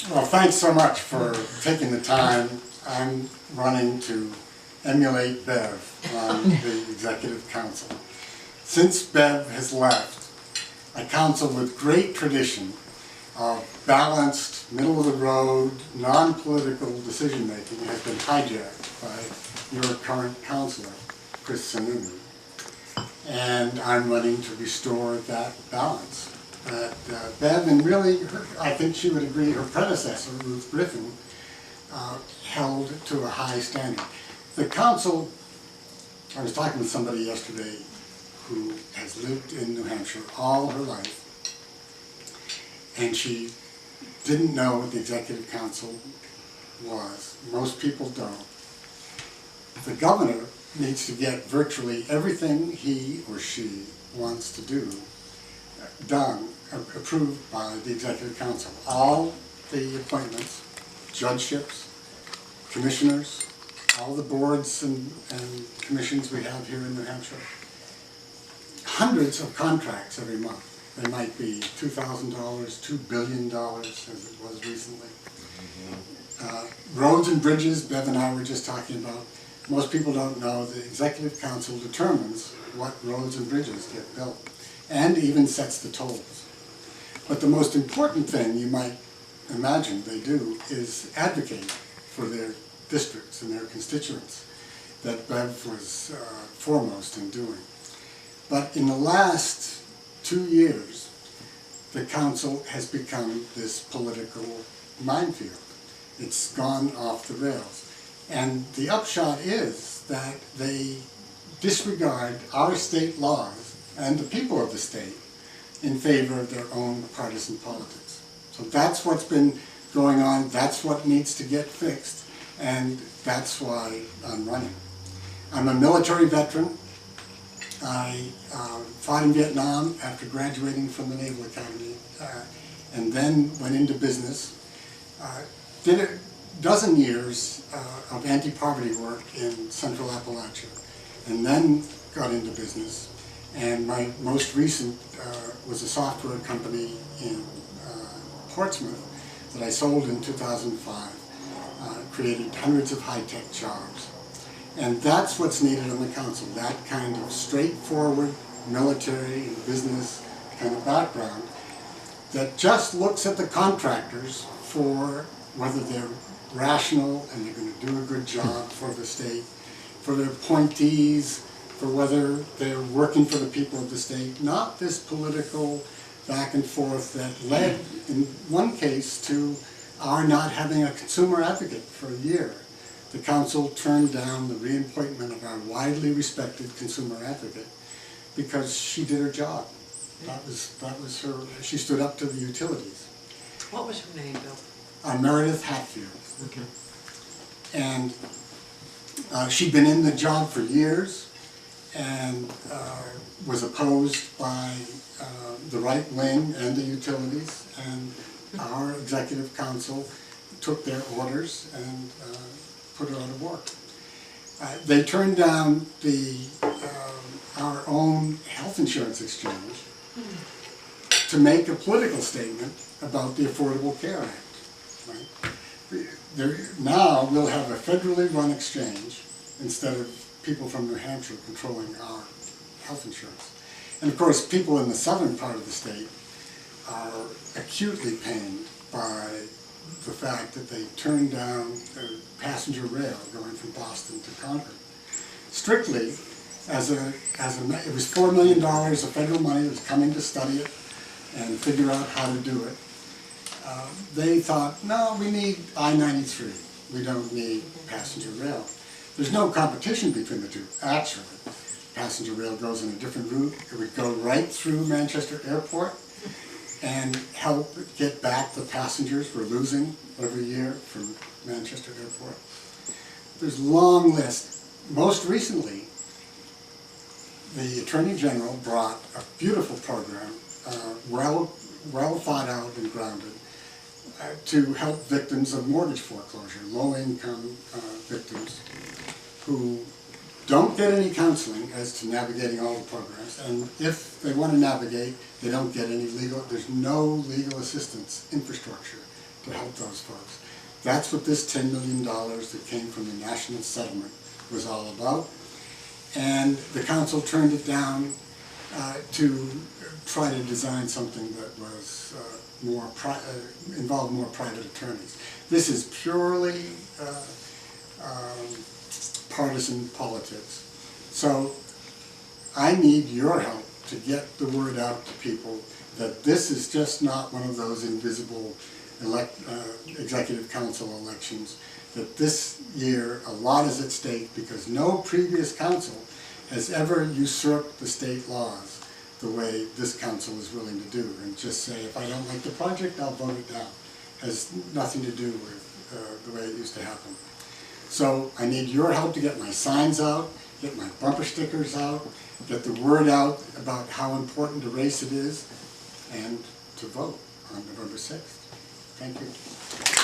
Well, thanks so much for taking the time. I'm running to emulate Bev on the Executive Council. Since Bev has left, a council with great tradition of balanced, middle-of-the-road, non-political decision-making has been hijacked by your current councilor, Chris Sununu. And I'm running to restore that balance. Bev, and really, I think she would agree, her predecessor, Ruth Griffin, held to a high standard. The council, I was talking with somebody yesterday who has lived in New Hampshire all her life, and she didn't know what the Executive Council was. Most people don't. The governor needs to get virtually everything he or she wants to do done, approved by the Executive Council. All the appointments, judgeships, commissioners, all the boards and commissions we have here in New Hampshire. Hundreds of contracts every month. They might be $2,000, $2 billion, as it was recently. Roads and bridges, Bev and I were just talking about. Most people don't know the Executive Council determines what roads and bridges get built, and even sets the tolls. But the most important thing you might imagine they do is advocate for their districts and their constituents, that Bev was foremost in doing. But in the last 2 years, the council has become this political minefield. It's gone off the rails. And the upshot is that they disregard our state laws and the people of the state in favor of their own partisan politics. So that's what's been going on, that's what needs to get fixed, and that's why I'm running. I'm a military veteran. I fought in Vietnam after graduating from the Naval Academy, and then went into business. Did a dozen years of anti-poverty work in Central Appalachia, and then got into business. And my most recent was a software company in Portsmouth that I sold in 2005, created hundreds of high-tech jobs. And that's what's needed on the council, that kind of straightforward military and business kind of background that just looks at the contractors for whether they're rational and they're going to do a good job for the state, for their appointees, for whether they're working for the people of the state, not this political back and forth that led, in one case, to our not having a consumer advocate for a year. The council turned down the reappointment of our widely respected consumer advocate because she did her job. That was her, she stood up to the utilities. What was her name, Bill? Meredith Hatfield. Okay. And she'd been in the job for years and was opposed by the right wing and the utilities, and our Executive Council took their orders and put her out of work. They turned down our own health insurance exchange to make a political statement about the Affordable Care Act. Right? Now we'll have a federally run exchange instead of people from New Hampshire controlling our health insurance. And of course, people in the southern part of the state are acutely pained by the fact that they turned down the passenger rail going from Boston to Concord. Strictly, it was $4 million of federal money that was coming to study it and figure out how to do it. They thought, no, we need I-93. We don't need passenger rail. There's no competition between the two, actually. Passenger rail goes in a different route. It would go right through Manchester Airport and help get back the passengers we're losing every year from Manchester Airport. There's a long list. Most recently, the Attorney General brought a beautiful program, well thought out and grounded, to help victims of mortgage foreclosure, low-income victims who don't get any counseling as to navigating all the programs, and if they want to navigate, they don't get any legal, there's no legal assistance infrastructure to help those folks. That's what this $10 million that came from the national settlement was all about. And the council turned it down to try to design something that was involved more private attorneys. This is purely partisan politics. So I need your help to get the word out to people that this is just not one of those invisible executive council elections, that this year a lot is at stake because no previous council has ever usurped the state laws the way this council is willing to do and just say, if I don't like the project, I'll vote it down. Has nothing to do with the way it used to happen. So I need your help to get my signs out, get my bumper stickers out, get the word out about how important a race it is, and to vote on November 6th. Thank you.